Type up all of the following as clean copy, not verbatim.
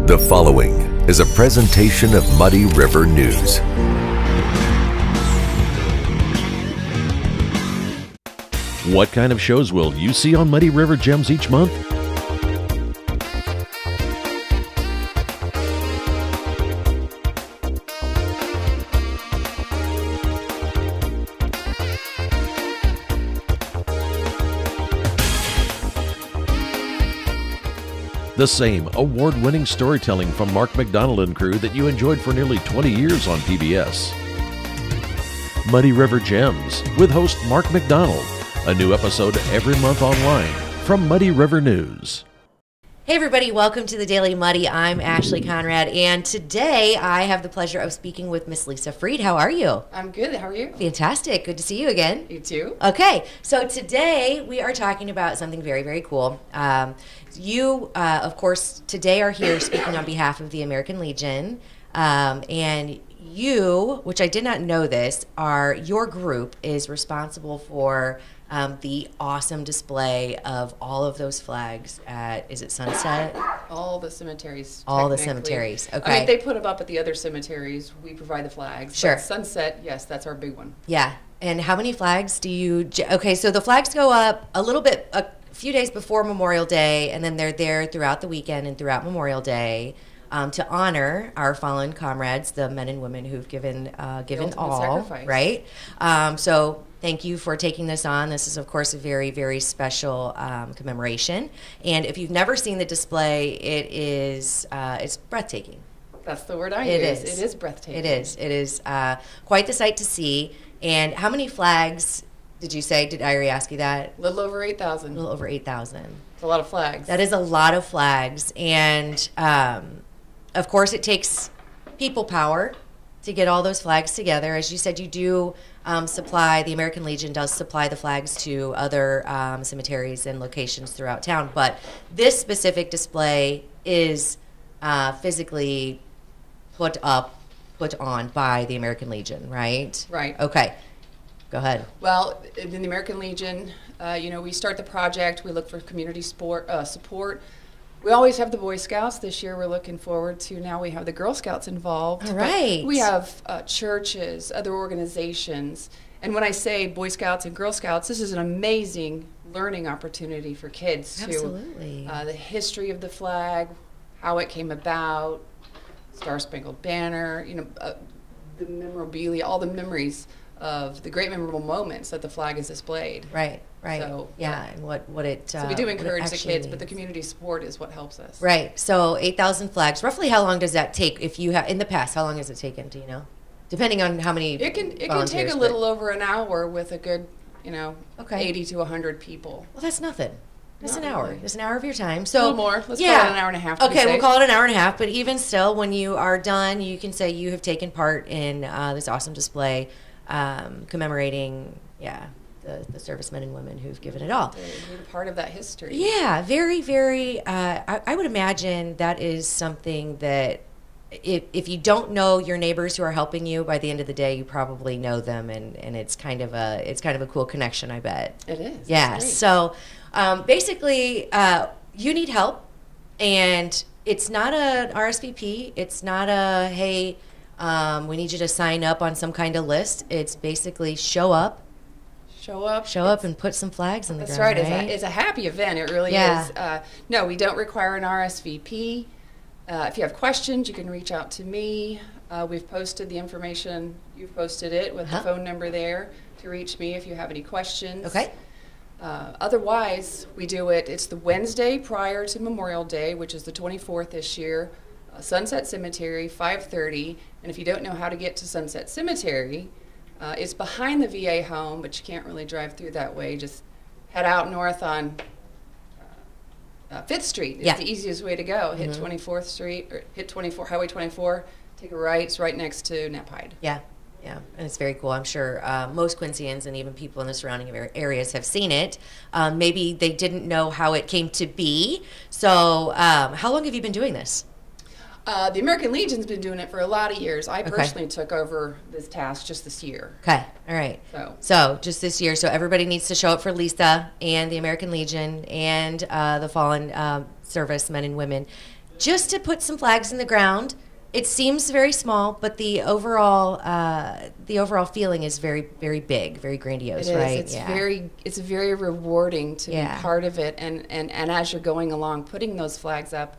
The following is a presentation of Muddy River News. What kind of shows will you see on Muddy River Gems each month? The same award-winning storytelling from Mark McDonald and crew that you enjoyed for nearly 20 years on PBS. Muddy River Gems with host Mark McDonald. A new episode every month online from Muddy River News. Hey everybody, welcome to the Daily Muddy. I'm Ashley Conrad, and today I have the pleasure of speaking with Miss Lisa Freed. How are you? I'm good. How are you? Fantastic. Good to see you again. You too. Okay, so today we are talking about something very, very cool. You, of course, today are here speaking on behalf of the American Legion, and you, which I did not know this, your group is responsible for the awesome display of all of those flags at, is it Sunset? All the cemeteries. All the cemeteries, okay. I mean, they put them up at the other cemeteries. We provide the flags. Sure. But Sunset, yes, that's our big one. Yeah. And how many flags do you, okay, so the flags go up a few days before Memorial Day, and then they're there throughout the weekend and throughout Memorial Day to honor our fallen comrades, the men and women who've given all, sacrifice. Right? So thank you for taking this on. This is, of course, a very, very special commemoration. And if you've never seen the display, it's breathtaking. That's the word I use. It is breathtaking. It is. It is quite the sight to see. And how many flags did you say? Did I already ask you that? A little over 8,000. A little over 8,000. It's a lot of flags. That is a lot of flags. And, of course, it takes people power to get all those flags together. As you said, you do supply, the American Legion does supply the flags to other cemeteries and locations throughout town. But this specific display is physically put on by the American Legion, right? Right. Okay. Go ahead. Well, in the American Legion, we start the project. We look for community support. We always have the Boy Scouts. This year we're looking forward to, now we have the Girl Scouts involved. All right. But we have churches, other organizations. And when I say Boy Scouts and Girl Scouts, this is an amazing learning opportunity for kids. Absolutely. The history of the flag, how it came about, Star Spangled Banner, the memorabilia, all the memories of the great memorable moments that the flag is displayed. Right. So, yeah, and what it so we do encourage the kids, means. but the community support is what helps us. Right. So 8,000 flags. Roughly how long does that take? If you have in the past, how long has it taken? Do you know? Depending on how many. It can take a little over an hour with a good, okay, 80 to 100 people. Well, that's nothing. That's an hour. Really. That's an hour of your time. So a little more. Let's call it an hour and a half. Okay, we'll call it an hour and a half. But even still, when you are done, you can say you have taken part in this awesome display, commemorating, the servicemen and women who've given it all. You're part of that history. Yeah, very, very. I would imagine that is something that if you don't know your neighbors who are helping you, by the end of the day, you probably know them, and it's kind of a cool connection. I bet it is. Yeah. So basically, you need help, and it's not an RSVP. It's not a hey, we need you to sign up on some kind of list. It's basically show up and put some flags in the ground. That's right. It's a happy event. It really is. No, we don't require an RSVP. If you have questions, you can reach out to me. We've posted the information. You've posted it with the phone number there to reach me if you have any questions. Okay. Otherwise, we do it. It's the Wednesday prior to Memorial Day, which is the 24th this year. Sunset Cemetery, 5:30. And if you don't know how to get to Sunset Cemetery, it's behind the VA home, but you can't really drive through that way. Just head out north on 5th Street. It's the easiest way to go. Hit 24th Street, or hit Highway 24, take a right. It's right next to Nepide. Yeah, and it's very cool. I'm sure most Quincyans and even people in the surrounding areas have seen it. Maybe they didn't know how it came to be. So how long have you been doing this? The American Legion's been doing it for a lot of years. I personally took over this task just this year. Okay, all right. So just this year. So everybody needs to show up for Lisa and the American Legion and the fallen service men and women. just to put some flags in the ground. It seems very small, but the overall feeling is very, very big, very grandiose, right? It's very rewarding to be part of it, and as you're going along, putting those flags up,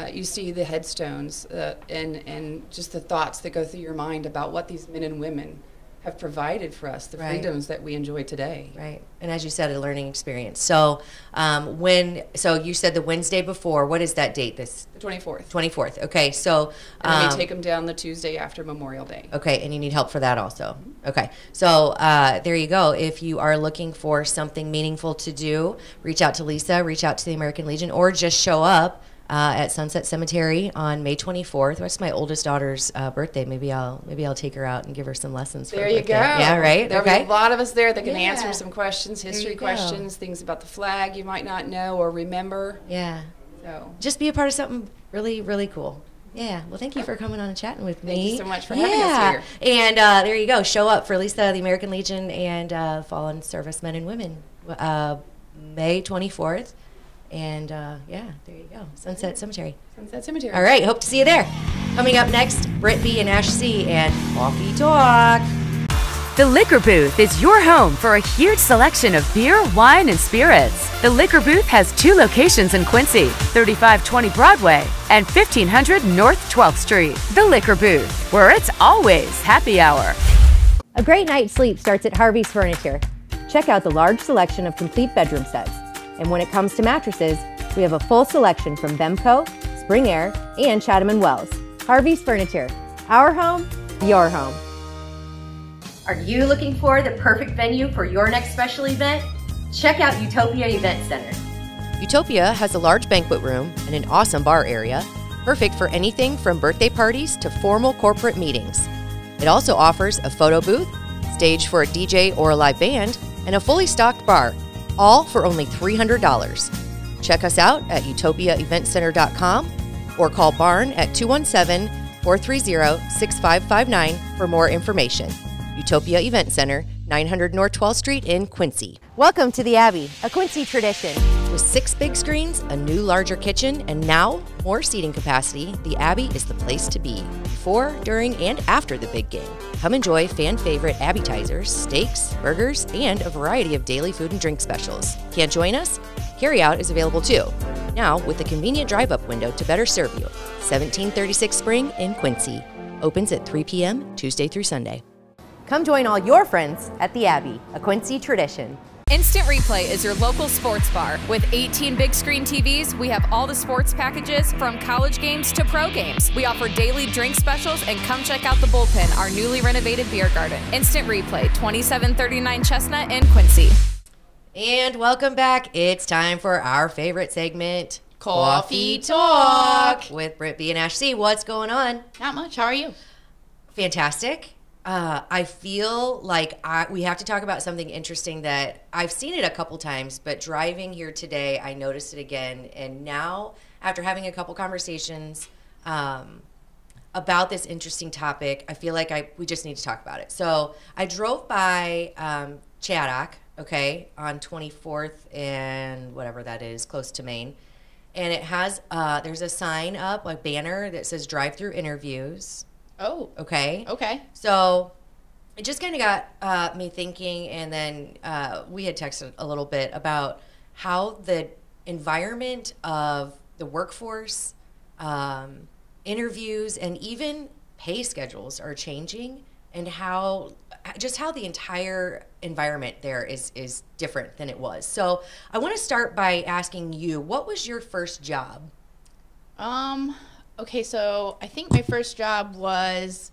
you see the headstones and just the thoughts that go through your mind about what these men and women have provided for us, the freedoms that we enjoy today. Right, and as you said, a learning experience. So, so you said the Wednesday before. What is that date? The 24th. 24th. Okay, so and we take them down the Tuesday after Memorial Day. Okay, and you need help for that also. Okay, so there you go. If you are looking for something meaningful to do, reach out to Lisa, reach out to the American Legion, or just show up at Sunset Cemetery on May 24th. That's my oldest daughter's birthday. Maybe I'll take her out and give her some lessons. There you go. Yeah, right. There'll be a lot of us there that can answer some questions, history questions, things about the flag you might not know or remember. Yeah. So just be a part of something really, really cool. Yeah. Well, thank you for coming on and chatting with me. Thank you so much for having us here. And there you go. Show up for Lisa, the American Legion, and fallen servicemen and women. May 24th. And there you go. Sunset Cemetery. Sunset Cemetery. All right. Hope to see you there. Coming up next, Brittany and Ashley and Coffee Talk. The Liquor Booth is your home for a huge selection of beer, wine, and spirits. The Liquor Booth has 2 locations in Quincy, 3520 Broadway and 1500 North 12th Street. The Liquor Booth, where it's always happy hour. A great night's sleep starts at Harvey's Furniture. Check out the large selection of complete bedroom sets. And when it comes to mattresses, we have a full selection from Bemco, Spring Air, and Chatham & Wells. Harvey's Furniture. Our home, your home. Are you looking for the perfect venue for your next special event? Check out Utopia Event Center. Utopia has a large banquet room and an awesome bar area, perfect for anything from birthday parties to formal corporate meetings. It also offers a photo booth, stage for a DJ or a live band, and a fully stocked bar, all for only $300. Check us out at utopiaeventcenter.com or call Barn at 217-430-6559 for more information. Utopia Event Center, 900 North 12th Street in Quincy. Welcome to the Abbey, a Quincy tradition. With 6 big screens, a new larger kitchen, and now more seating capacity, the Abbey is the place to be before, during, and after the big game. Come enjoy fan favorite appetizers, steaks, burgers, and a variety of daily food and drink specials. Can't join us? Carryout is available too. Now with a convenient drive-up window to better serve you. 1736 Spring in Quincy. Opens at 3 p.m. Tuesday through Sunday. Come join all your friends at the Abbey, a Quincy tradition. Instant Replay is your local sports bar. With 18 big screen TVs, we have all the sports packages from college games to pro games. We offer daily drink specials, and come check out the Bullpen, our newly renovated beer garden. Instant Replay, 2739 Chestnut in Quincy. And welcome back. It's time for our favorite segment, Coffee Talk with Britt B and Ash C. What's going on? Not much. How are you? Fantastic. I feel like we have to talk about something interesting that I've seen it a couple times, but driving here today, I noticed it again. And now, after having a couple conversations about this interesting topic, I feel like we just need to talk about it. So I drove by Chaddock, okay, on 24th and whatever that is, close to Maine. And it has, there's a sign up, a banner that says drive-through interviews. Oh. Okay. Okay. So it just kind of got me thinking, and then we had texted a little bit about how the environment of the workforce, interviews, and even pay schedules are changing, and how the entire environment there is different than it was. So I want to start by asking you, what was your first job? Okay, so I think my first job was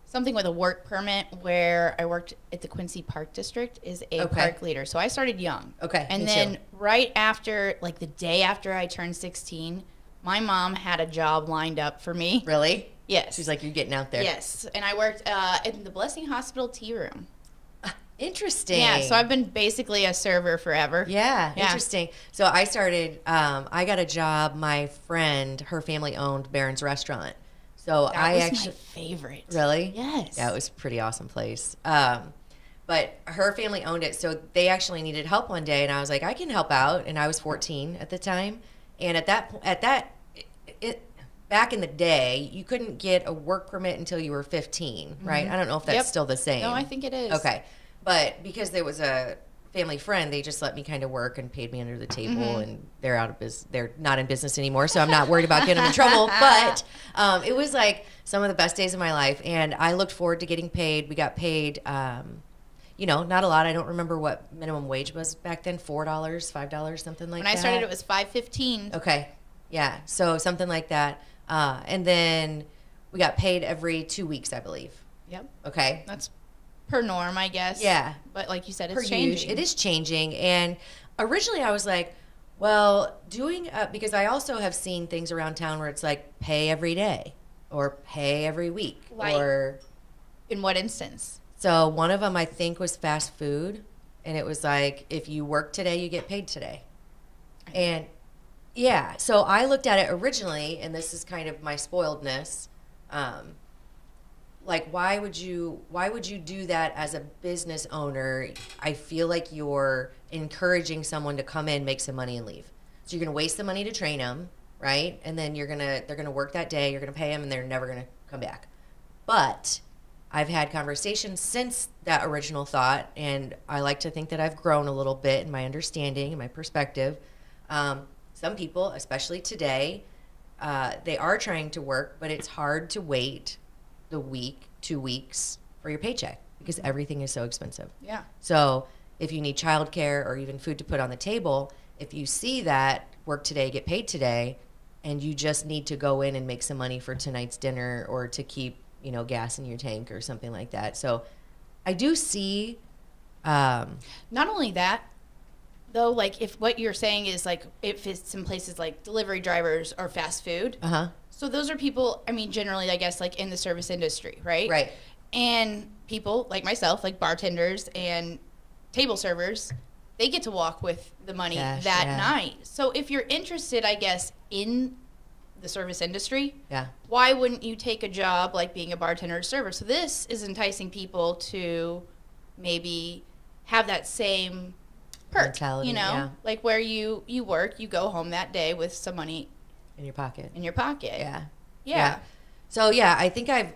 something with a work permit, where I worked at the Quincy Park District as a park leader. So I started young. Okay. And then right after, like the day after I turned 16, my mom had a job lined up for me. Really? Yes. She's like, you're getting out there. Yes. And I worked in the Blessing Hospital tea room. Interesting. Yeah, so I've been basically a server forever. Yeah, interesting. So I started, I got a job, my friend, her family owned Barron's Restaurant. So that was my favorite. Really? Yes. Yeah, it was a pretty awesome place. But her family owned it, so they actually needed help one day, and I was like, I can help out. And I was 14 at the time. And at that back in the day, you couldn't get a work permit until you were 15, right? I don't know if that's still the same. No, I think it is. Okay. But because there was a family friend, they just let me kind of work and paid me under the table, and they're out of business. They're not in business anymore, so I'm not worried about getting them in trouble. But it was like some of the best days of my life, and I looked forward to getting paid. We got paid, not a lot. I don't remember what minimum wage was back then, $4, $5, something like that. When I started, it was $5.15. Okay. Yeah, so something like that. And then we got paid every 2 weeks, I believe. Yep. Okay. That's per norm, I guess. Yeah. But like you said, it's changing. It is changing. And originally I was like, well, because I also have seen things around town where it's like pay every day or pay every week. Like, or in what instance? So one of them I think was fast food. And it was like, if you work today, you get paid today. And yeah, so I looked at it originally, and this is kind of my spoiledness. Like, why would you do that as a business owner? I feel like you're encouraging someone to come in, make some money, and leave. So you're going to waste the money to train them, right? And then they're going to work that day. You're going to pay them, and they're never going to come back. But I've had conversations since that original thought, and I like to think that I've grown a little bit in my understanding and my perspective. Some people, especially today, they are trying to work, but it's hard to wait the week, 2 weeks for your paycheck because everything is so expensive. Yeah. So if you need childcare or even food to put on the table, if you see that work today, get paid today, and you just need to go in and make some money for tonight's dinner or to keep, gas in your tank or something like that. So I do see. Not only that, though, like if what you're saying is like if it's in places like delivery drivers or fast food. So those are people, generally, I guess, like in the service industry, right? Right. And people like myself, like bartenders and table servers, they get to walk with the money that night. So if you're interested, I guess, in the service industry, why wouldn't you take a job like being a bartender or server? So this is enticing people to maybe have that same perk, mentality, like where you work, you go home that day with some money in your pocket. Yeah. So I think I'm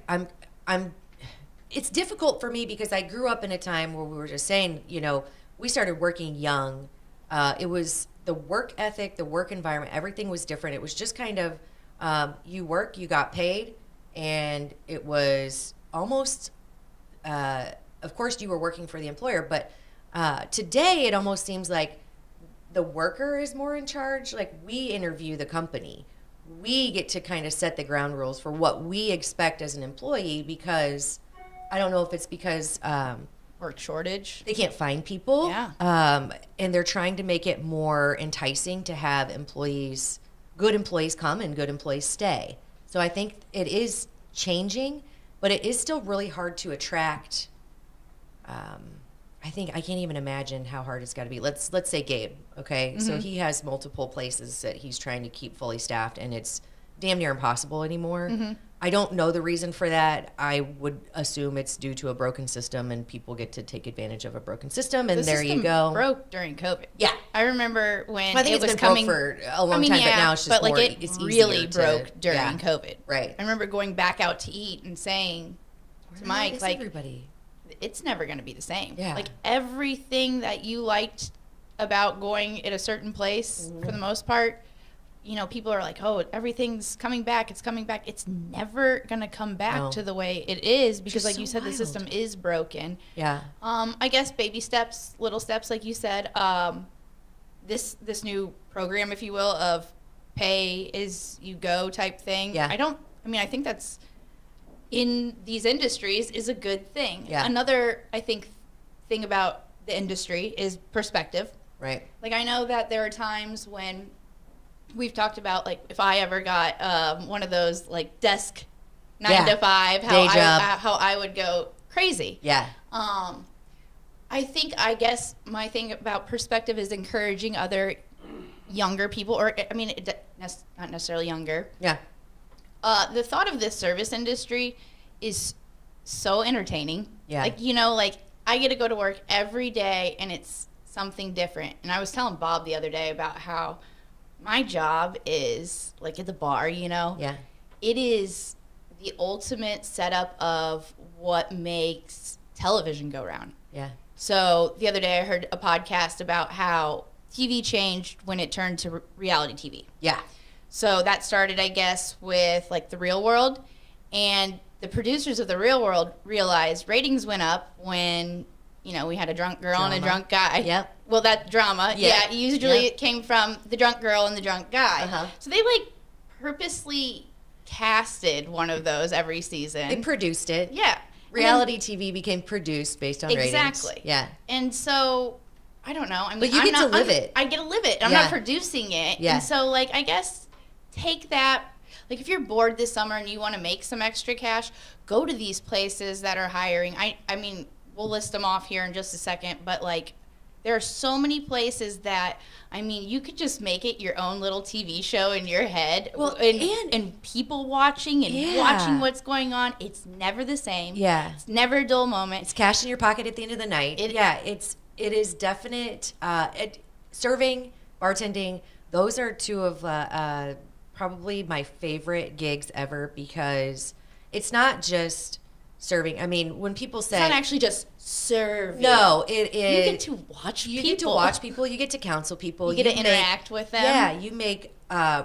it's difficult for me because I grew up in a time where we were just saying, we started working young. It was the work ethic, the work environment, everything was different. It was just kind of you work, you got paid, and it was almost of course you were working for the employer, but today it almost seems like the worker is more in charge. Like, we interview the company. We get to kind of set the ground rules for what we expect as an employee, because I don't know if it's because work shortage. They can't find people. Yeah. And they're trying to make it more enticing to have good employees come and good employees stay. So I think it is changing, but it is still really hard to attract. I think I can't even imagine how hard it's got to be. Let's say Gabe, okay? So he has multiple places that he's trying to keep fully staffed, and it's damn near impossible anymore. I don't know the reason for that. I would assume it's due to a broken system, and people get to take advantage of a broken system, and there you go. Broke during COVID. Yeah, I remember when I think it was been coming broke for a long time, but now it's just but more. It it's really easier broke during COVID. Right. I remember going back out to eat and saying to Mike, like, everybody. It's never going to be the same. Yeah. Like, everything that you liked about going at a certain place, for the most part, people are like, oh, everything's coming back. It's coming back. It's never going to come back to the way it is because, like you said, the system is broken. Yeah. I guess baby steps, little steps, like you said. This new program, if you will, of pay as you go type thing. Yeah. I think that's in these industries is a good thing. Yeah. Another, I think, thing about the industry is perspective. Right. Like, I know that there are times when we've talked about, like, if I ever got one of those, like, desk 9 to 5, how I would go crazy. Yeah. I guess my thing about perspective is encouraging other younger people, or, not necessarily younger. Yeah. The thought of this service industry is so entertaining. Yeah. Like, I get to go to work every day and it's something different. And I was telling Bob the other day about how my job is, like, at the bar, you know? Yeah. It is the ultimate setup of what makes television go round. Yeah. So the other day I heard a podcast about how TV changed when it turned to reality TV. Yeah. So that started, I guess, with, like, The Real World. And the producers of The Real World realized ratings went up when, you know, we had a drunk girl and a drunk guy. Yep. Well, that drama, Yeah. usually it came from the drunk girl and the drunk guy. Uh-huh. So they, like, purposely casted one of those every season. They produced it. Yeah. Reality TV became produced based on ratings. Exactly. Yeah. And so, I don't know. I mean, But you get to live it. I get to live it. I'm Yeah. not producing it. Yeah. And so, like, I guess take that. Like, if you're bored this summer and you want to make some extra cash, go to these places that are hiring. I mean, we'll list them off here in just a second, but, like, there are so many places that, I mean, you could just make it your own little TV show in your head. Well, and people watching and Yeah. watching what's going on. It's never the same. Yeah. It's never a dull moment. It's cash in your pocket at the end of the night. It is definite. Serving, bartending, those are two of probably my favorite gigs ever, because it's not just serving. I mean, when people say It's not actually just serving. no, it is. You get to watch people. You get to watch people. You get to counsel people. You get to interact with them. Yeah, you make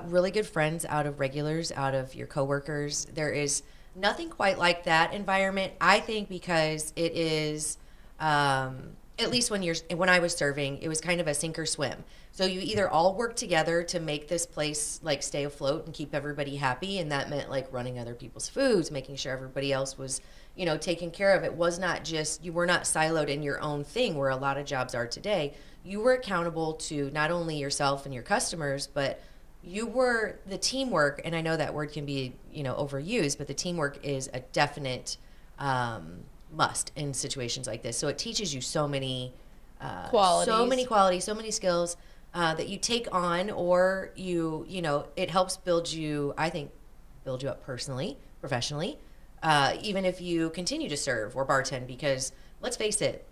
really good friends out of regulars, out of your coworkers. There is nothing quite like that environment, I think, because it is, at least when I was serving, it was kind of a sink or swim. So you either all work together to make this place, like, stay afloat and keep everybody happy, and that meant, like, running other people's foods, making sure everybody else was, you know, taken care of. It was not just, you were not siloed in your own thing where a lot of jobs are today. You were accountable to not only yourself and your customers, but you were the teamwork. And I know that word can be, you know, overused, but the teamwork is a definite must in situations like this. So it teaches you so many qualities, so many skills that you take on, or you know, it helps build you, I think, build you up personally, professionally, even if you continue to serve or bartend, because let's face it,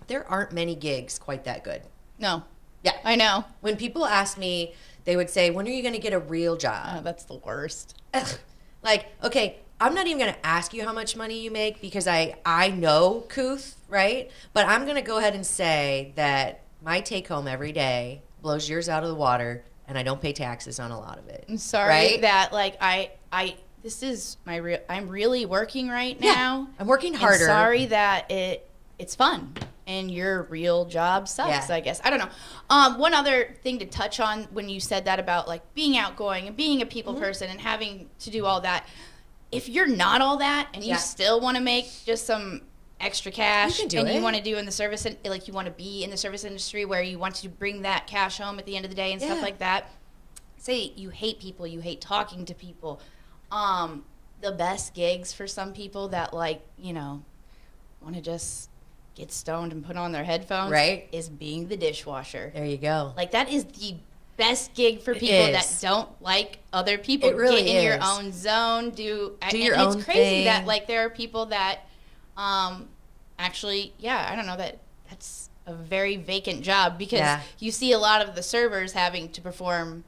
there aren't many gigs quite that good. No. Yeah. I know. When people ask me, they would say, when are you going to get a real job? Oh, that's the worst. Like, okay, I'm not even going to ask you how much money you make, because I know couth, right? But I'm going to go ahead and say that my take home every day blows yours out of the water, and I don't pay taxes on a lot of it. I'm sorry right? that, like, this is my real, I'm really working right now. I'm working harder. I'm sorry that it's fun and your real job sucks, Yeah. I guess. I don't know. One other thing to touch on when you said that about, like, being outgoing and being a people person and having to do all that. If you're not all that and you still want to make just some extra cash, you and you want to do in the service, like, you want to be in the service industry where you want to bring that cash home at the end of the day and stuff like that. Say you hate people, you hate talking to people. The best gigs for some people that, like, you know, want to just get stoned and put on their headphones, right, is being the dishwasher. There you go. Like, that is the best gig for people that don't like other people. It really get in your is. own zone. Do your own It's crazy thing. that, like, there are people that actually, I don't know, that's a very vacant job, because you see a lot of the servers having to perform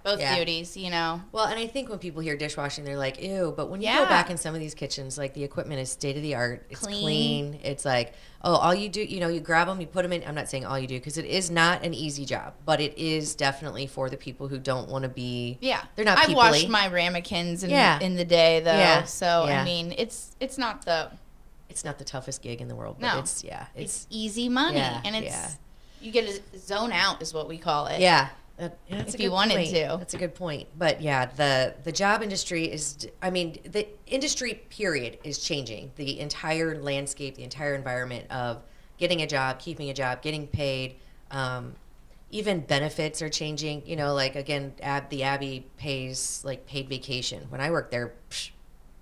both duties, you know. Well, and I think when people hear dishwashing, they're like, ew. But when you go back in some of these kitchens, like, the equipment is state of the art. It's clean. It's like, oh, all you do, you know, you grab them, you put them in. I'm not saying all you do, because it is not an easy job, but it is definitely for the people who don't want to be. Yeah, they're not. I've washed my ramekins in the day, though. Yeah. So I mean, it's not the. It's not the toughest gig in the world, but it's easy money, and it's you get to zone out, is what we call it. Yeah. That's if you wanted to. That's a good point. But yeah, the job industry is, I mean, the industry period is changing. The entire landscape, the entire environment of getting a job, keeping a job, getting paid, even benefits are changing. You know, like, again, the Abbey pays, like, paid vacation. When I worked there,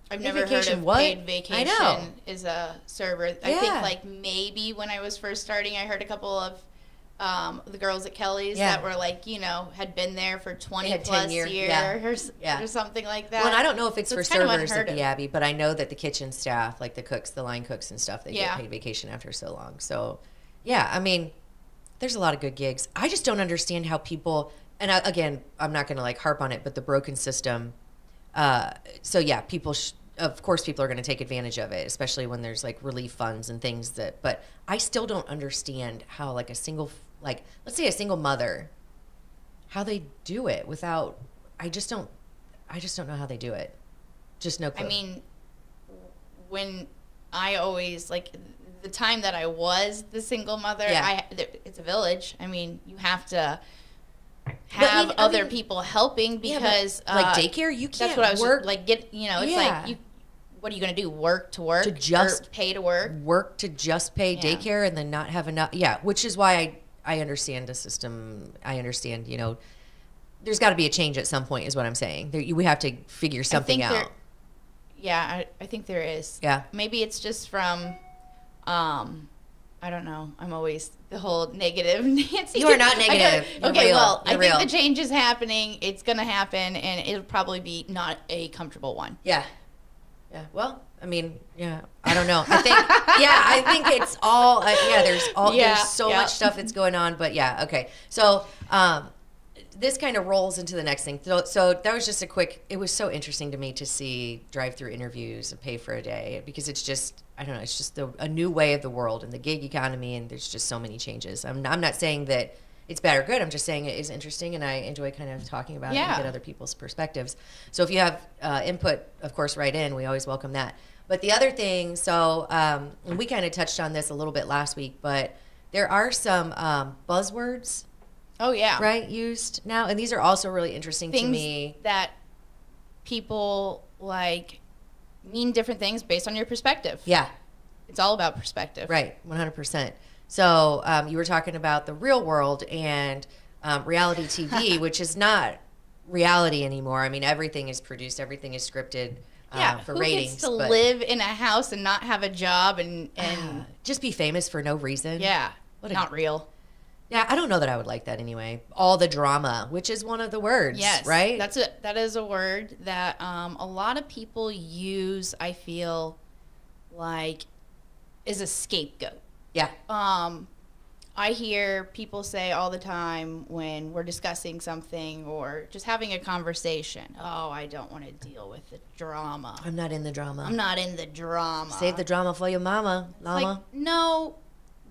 I've never heard of paid vacation as a server. I think, like, maybe when I was first starting, I heard a couple of the girls at Kelly's that were, like, you know, had been there for 20 plus years or something like that. Well, and I don't know if it's for servers at the Abbey, but I know that the kitchen staff, like the cooks, the line cooks and stuff, they get paid vacation after so long. So, yeah, I mean, there's a lot of good gigs. I just don't understand how people and again, I'm not going to like harp on it, but the broken system. So yeah, of course, people are going to take advantage of it, especially when there's like relief funds and things but I still don't understand how like let's say a single mother, how they do it without, I just don't know how they do it. Just no clue. I mean, when I always, like, the time that I was the single mother, it's a village. I mean, you have to have other people helping because like daycare, you can't that's what I was work. Like, it's like, what are you going to do? Work to work? To just or pay to work? Work to just pay daycare and then not have enough. Yeah, which is why I understand the system. I understand, there's got to be a change at some point is what I'm saying. We have to figure something out. I think there is. Yeah. Maybe it's just from, I don't know. I'm always the whole negative Nancy. You are not negative. Okay, well, I think the change is happening. It's going to happen, and it'll probably be not a comfortable one. Yeah. Yeah. Well, I mean, yeah, I don't know. I think it's all, there's so much stuff that's going on, but yeah. Okay. So, this kind of rolls into the next thing. So that was just it was so interesting to me to see drive-through interviews and pay for a day, because it's just, I don't know, it's just a new way of the world and the gig economy, and there's just so many changes. I'm not saying that it's bad or good. I'm just saying it is interesting, and I enjoy kind of talking about it and get other people's perspectives. So if you have input, of course, write in. We always welcome that. But the other thing, and we kind of touched on this a little bit last week, but there are some buzzwords. Oh, yeah. Right, used now. And these are also really interesting to me. Things that people, mean different things based on your perspective. Yeah. It's all about perspective. Right, 100%. So you were talking about the real world and reality TV, which is not reality anymore. I mean, everything is produced. Everything is scripted for ratings. Who gets to live in a house and not have a job and just be famous for no reason? Yeah, not real. Yeah, I don't know that I would like that anyway. All the drama, which is one of the words, right? That is a word that a lot of people use, I feel like, is a scapegoat. Yeah. I hear people say all the time when we're discussing something or just having a conversation, oh, I don't want to deal with the drama. I'm not in the drama. Save the drama for your mama, llama. Like, no,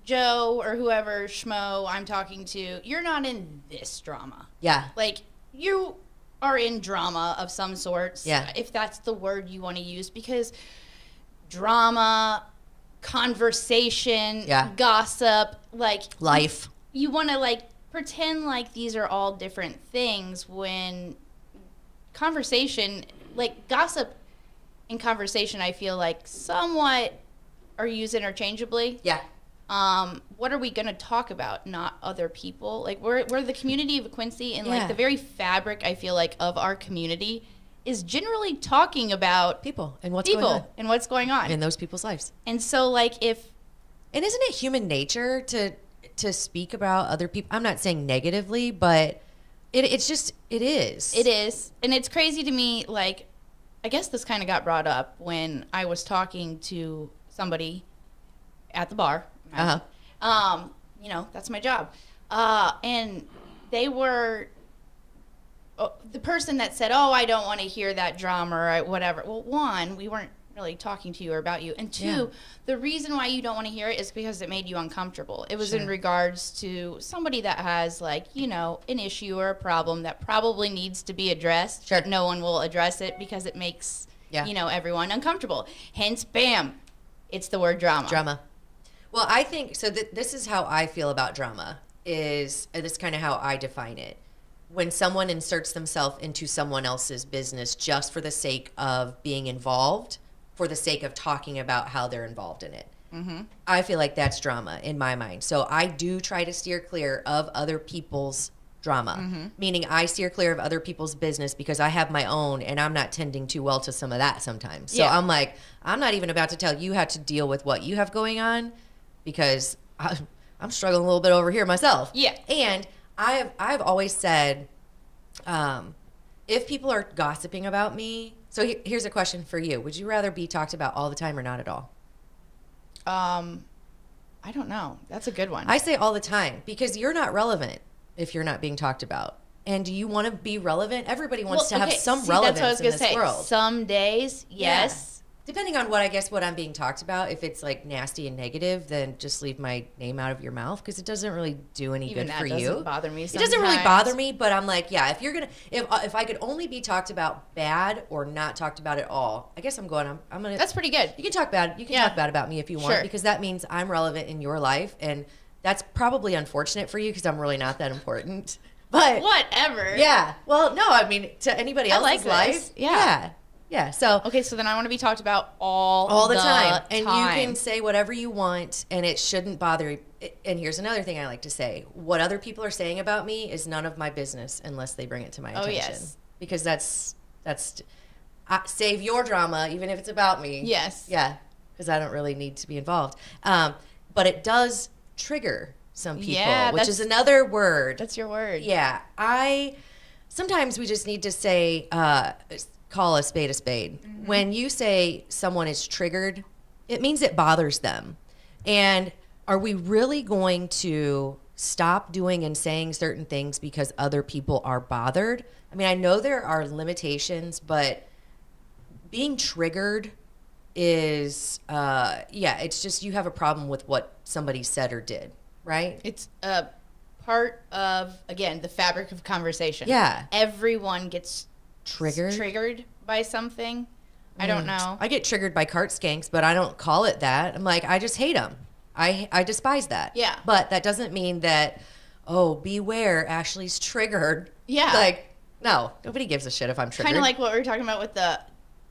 Joe or whoever schmo I'm talking to, you're not in this drama. Yeah. Like, you are in drama of some sorts. Yeah. If that's the word you want to use, because drama, conversation, gossip, life. You want to pretend like these are all different things when conversation, gossip and conversation, I feel like somewhat are used interchangeably. Yeah. What are we going to talk about? Not other people. We're the community of Quincy, and the very fabric, I feel like, of our community is generally talking about people and what's going on in those people's lives. And so and isn't it human nature to speak about other people? I'm not saying negatively, but it is. It is. And it's crazy to me, I guess this kind of got brought up when I was talking to somebody at the bar. That's my job. And they were the person that said, oh, I don't want to hear that drama or whatever. Well, one, we weren't really talking to you or about you. And two, the reason why you don't want to hear it is because it made you uncomfortable. It was in regards to somebody that has an issue or a problem that probably needs to be addressed. Sure. But no one will address it because it makes, everyone uncomfortable. Hence, bam, it's the word drama. Drama. Well, I think, so this is how I feel about drama, this is kind of how I define it. When someone inserts themselves into someone else's business just for the sake of being involved, for the sake of talking about how they're involved in it. Mm-hmm. I feel like that's drama in my mind. So I do try to steer clear of other people's drama, meaning I steer clear of other people's business because I have my own and I'm not tending too well to some of that sometimes. So I'm like, I'm not even about to tell you how to deal with what you have going on because I'm struggling a little bit over here myself. Yeah. And I've always said, if people are gossiping about me, so here's a question for you. Would you rather be talked about all the time or not at all? I don't know. That's a good one. I say all the time because you're not relevant if you're not being talked about. And do you want to be relevant? Everybody wants to have some that's what I relevance was in gonna this say. world. Some days, yes. Depending on what I'm being talked about. If it's like nasty and negative, then just leave my name out of your mouth, because it doesn't really do any Even good that for doesn't you. bother me It doesn't really sometimes. bother me, but I'm like, yeah, if I could only be talked about bad or not talked about at all, I guess I'm gonna. That's pretty good. You can talk bad. You can talk bad about me if you want, Sure. because that means I'm relevant in your life, and that's probably unfortunate for you because I'm really not that important. But Whatever. yeah, well, no, I mean to anybody I else's like this. life, Yeah. yeah. So Okay, so then I want to be talked about all the time, and you can say whatever you want, and it shouldn't bother you. And here's another thing I like to say: what other people are saying about me is none of my business unless they bring it to my attention. yes. Because save your drama, even if it's about me. Yes. Yeah, because I don't really need to be involved. But it does trigger some people, Yeah, which is another word. That's your word. Yeah, sometimes we just need to say, call a spade a spade. Mm-hmm. When you say someone is triggered, it means it bothers them. And are we really going to stop doing and saying certain things because other people are bothered? I mean, I know there are limitations, but being triggered is, it's just you have a problem with what somebody said or did, right? It's a part of, again, the fabric of conversation. Yeah. Everyone gets Triggered by something. I don't know. I get triggered by cart skanks, but I don't call it that. I'm like, I just hate them. I despise that. Yeah. But that doesn't mean that, oh, beware, Ashley's triggered. Yeah. Like, no, nobody gives a shit if I'm triggered. Kind of like what we were talking about with the,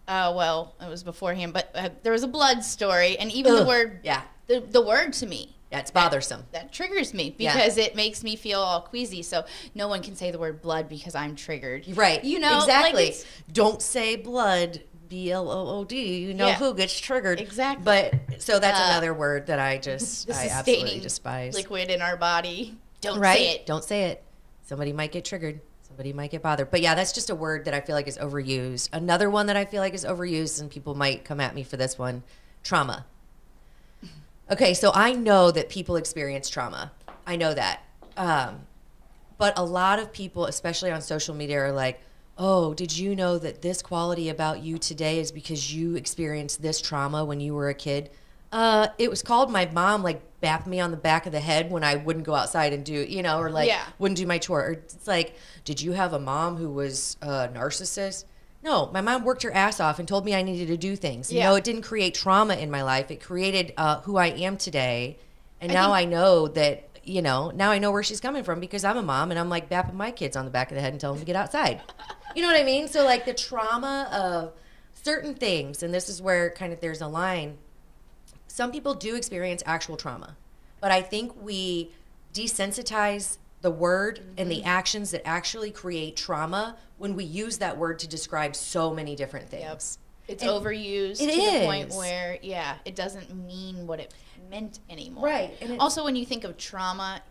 well, it was beforehand, but there was a blood story, and even the word, Yeah. the word to me, Yeah, it's bothersome. that triggers me because it makes me feel all queasy. So no one can say the word blood because I'm triggered. Right. You know, exactly. like Don't say blood, BLOOD. You know Yeah. who gets triggered. Exactly. But so that's another word that I the absolutely sustaining despise. liquid in our body. Don't Right? say it. Don't say it. Somebody might get triggered. Somebody might get bothered. But yeah, that's just a word that I feel like is overused. Another one that I feel like is overused, and people might come at me for this one, trauma. Okay, so I know that people experience trauma. I know that. But a lot of people, especially on social media, are like, oh, did you know that this quality about you today is because you experienced this trauma when you were a kid? It was called my mom, like, bapped me on the back of the head when I wouldn't go outside and do, or like, wouldn't do my chore. Or it's like, did you have a mom who was a narcissist? No, my mom worked her ass off and told me I needed to do things. Yeah. It didn't create trauma in my life. It created who I am today. And now I know that, now I know where she's coming from because I'm a mom and I'm like bapping my kids on the back of the head and telling them to get outside. You know what I mean? So like the trauma of certain things, and this is where kind of there's a line. Some people do experience actual trauma, but I think we desensitize the word and the actions that actually create trauma when we use that word to describe so many different things. It's overused it to the is. point where, it doesn't mean what it meant anymore. Right. And also, when you think of trauma,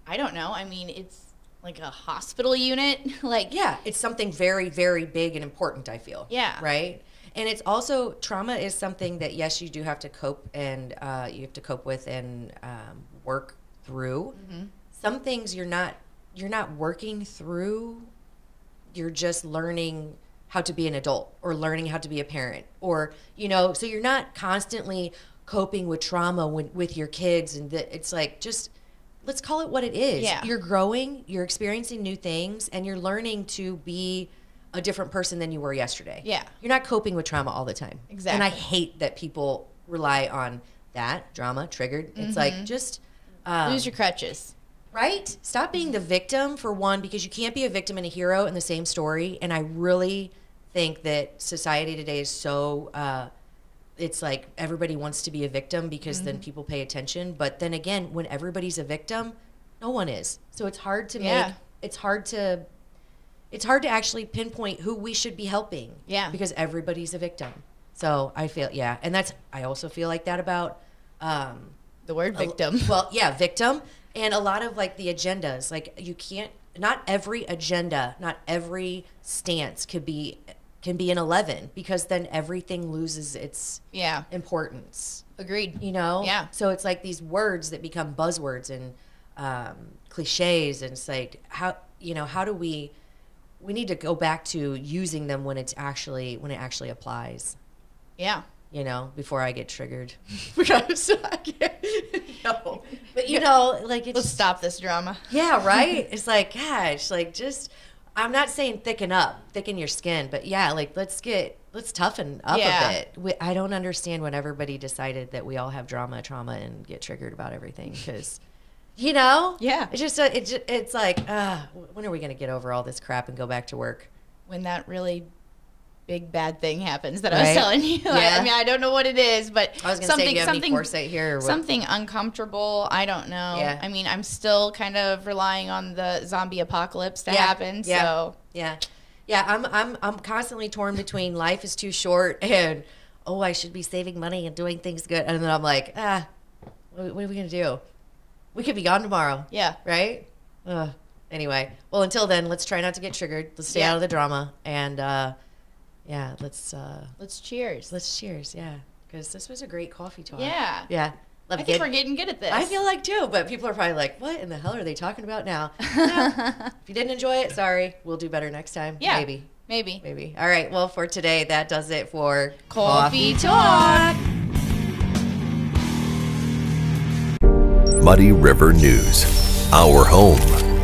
I don't know. I mean, it's like a hospital unit. Like, yeah, it's something very, very big and important, I feel. Yeah. Right? And it's also, trauma is something that, yes, you do have to cope and you have to cope with and work through. Mm-hmm. Some things you're not working through. You're just learning how to be an adult or learning how to be a parent or, so you're not constantly coping with trauma with your kids. And it's like, just let's call it what it is. Yeah. You're growing, you're experiencing new things, and you're learning to be a different person than you were yesterday. Yeah. You're not coping with trauma all the time. Exactly. And I hate that people rely on that, drama, triggered. It's like, just... lose your crutches. Right? Stop being the victim, for one, because you can't be a victim and a hero in the same story. And I really think that society today is so... it's like everybody wants to be a victim because then people pay attention. But then again, when everybody's a victim, no one is. So it's hard to make... It's hard to actually pinpoint who we should be helping. Yeah. Because everybody's a victim. So I feel, and I also feel like that about... the word victim. Victim. And a lot of like the agendas, like you can't, not every agenda, not every stance can be an 11 because then everything loses its importance. Agreed. Yeah. Yeah. So it's like these words that become buzzwords and cliches, and it's like, how do we need to go back to using them when it actually applies. Yeah. Before I get triggered. Because I can't, no. But like, it's, let's stop this drama. Yeah, right? It's like, gosh, like, just, I'm not saying thicken your skin, but yeah, like, let's toughen up a bit. I don't understand when everybody decided that we all have trauma, and get triggered about everything, because, yeah, it's just, it's like, when are we going to get over all this crap and go back to work? When that really big bad thing happens that I was telling you. Yeah. I mean, I don't know what it is, but I was going to say, do you have any foresight here? Or what? Something uncomfortable. I don't know. Yeah. I mean, I'm still kind of relying on the zombie apocalypse to happen. Yeah. So yeah. I'm constantly torn between life is too short and I should be saving money and doing things good, and then I'm like, what are we gonna do? We could be gone tomorrow. Yeah. Right. Anyway, well, until then, let's try not to get triggered. Let's stay out of the drama, and let's cheers. Let's cheers. Yeah, because this was a great coffee talk. Yeah. Yeah. I think we're getting good at this. I feel like too, but people are probably like, what in the hell are they talking about now? If you didn't enjoy it, sorry. We'll do better next time. Yeah. Maybe. All right. Well, for today, that does it for Coffee Talk. Muddy River News. Our home,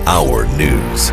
our news.